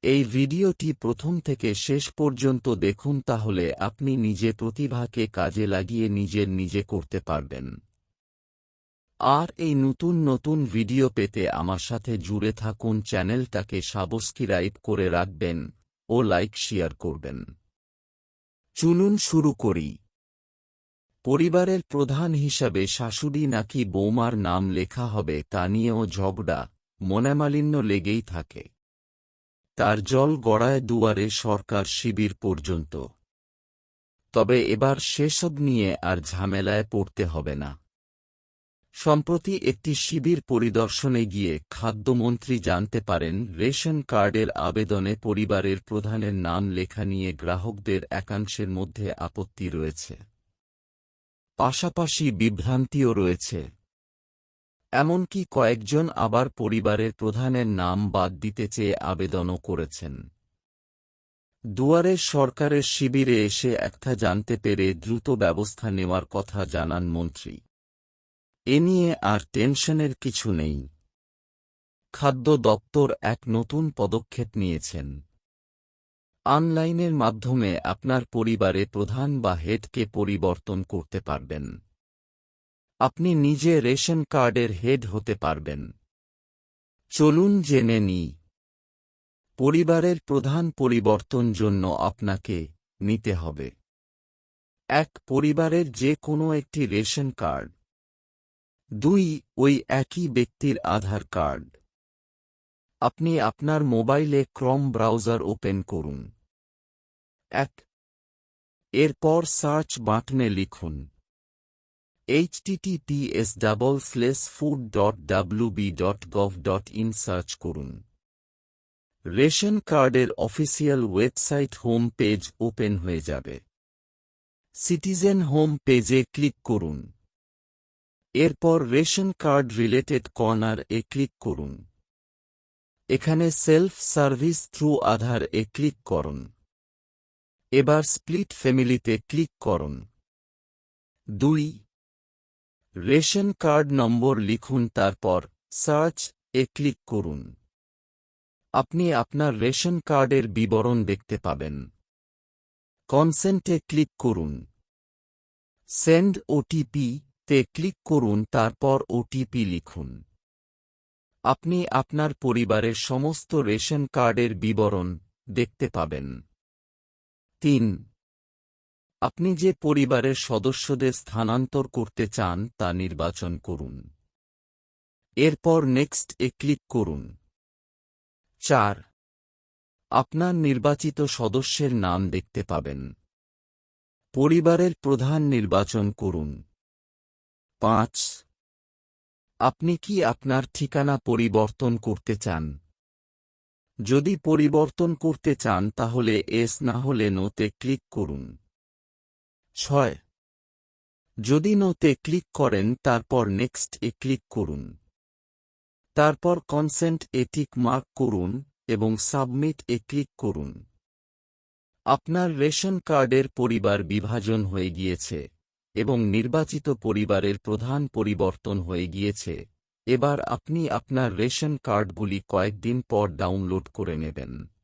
এই ভিডিওটি প্রথম থেকে শেষ পর্যন্ত দেখুন, তাহলে আপনি নিজে প্রতিভাকে কাজে লাগিয়ে নিজে করতে পারবেন। আর এই নতুন নতুন ভিডিও পেতে আমার সাথে জুড়ে থাকুন, চ্যানেলটাকে সাবস্ক্রাইব করে রাখবেন ও লাইক শেয়ার করবেন। চলুন শুরু করি। পরিবারের প্রধান হিসাবে শাশুড়ি নাকি বৌমার নাম লেখা হবে তা নিয়েও ঝগড়া, মনোমালিন্য লেগেই থাকে। তার জল গড়ায় দুয়ারে সরকার শিবির পর্যন্ত। তবে এবার সেসব নিয়ে আর ঝামেলায় পড়তে হবে না। সম্প্রতি একটি শিবির পরিদর্শনে গিয়ে খাদ্যমন্ত্রী জানতে পারেন, রেশন কার্ডের আবেদনে পরিবারের প্রধানের নাম লেখা নিয়ে গ্রাহকদের একাংশের মধ্যে আপত্তি রয়েছে। পাশাপাশি বিভ্রান্তিও রয়েছে। এমনকি কয়েকজন আবার পরিবারের প্রধানের নাম বাদ দিতে চেয়ে আবেদনও করেছেন। দুয়ারে সরকারের শিবিরে এসে একটা জানতে পেরে দ্রুত ব্যবস্থা নেওয়ার কথা জানান মন্ত্রী। এ নিয়ে আর টেনশনের কিছু নেই। খাদ্য দপ্তর এক নতুন পদক্ষেপ নিয়েছেন। অনলাইনের মাধ্যমে আপনার পরিবারে প্রধান বা হেডকে পরিবর্তন করতে পারবেন। আপনি নিজে রেশন কার্ডের হেড হতে পারবেন। চলুন জেনে নিই। পরিবারের প্রধান পরিবর্তন জন্য আপনাকে নিতে হবে 1. পরিবারের যে কোনো একটি রেশন কার্ড। 2. ওই একই ব্যক্তির আধার কার্ড। আপনি আপনার মোবাইলে ক্রোম ব্রাউজার ওপেন করুন। 1. এরপর সার্চ বাটনে লিখুন https://food.wb.gov.in সার্চ করুন। রেশন কার্ডের official website home page open হয়ে যাবে। সিটিজেন হোম পেজে ক্লিক করুন। এরপর রেশন কার্ড রিলেটেড কর্নার এ ক্লিক করুন। এখানে সেলফ সার্ভিস থ্রু আধার এ ক্লিক করুন। এবার স্প্লিট ফ্যামিলিতে ক্লিক করুন। 2. রেশন কার্ড নম্বর লিখুন, তারপর সার্চ এ ক্লিক করুন। আপনি আপনার রেশন কার্ডের বিবরণ দেখতে পাবেন। কনসেন্টে ক্লিক করুন। সেন্ড ওটিপি তে ক্লিক করুন, তারপর ওটিপি লিখুন। আপনি আপনার পরিবারের সমস্ত রেশন কার্ডের বিবরণ দেখতে পাবেন। 3. আপনি যে পরিবারের সদস্যদের স্থানান্তর করতে চান তা নির্বাচন করুন। এরপর নেক্সট এ ক্লিক করুন। 4. আপনার নির্বাচিত সদস্যের নাম দেখতে পাবেন। পরিবারের প্রধান নির্বাচন করুন। 5. আপনি কি আপনার ঠিকানা পরিবর্তন করতে চান? যদি পরিবর্তন করতে চান তাহলে এস, না হলে নোতে ক্লিক করুন। 6. যদি নোতে ক্লিক করেন তারপর নেক্সট এ ক্লিক করুন। তারপর কনসেন্ট এ টিক মার্ক করুন এবং সাবমিট এ ক্লিক করুন। আপনার রেশন কার্ডের পরিবার বিভাজন হয়ে গিয়েছে এবং নির্বাচিত পরিবারের প্রধান পরিবর্তন হয়ে গিয়েছে। এবার আপনি আপনার রেশন কার্ডগুলি কয়েকদিন পর ডাউনলোড করে নেবেন।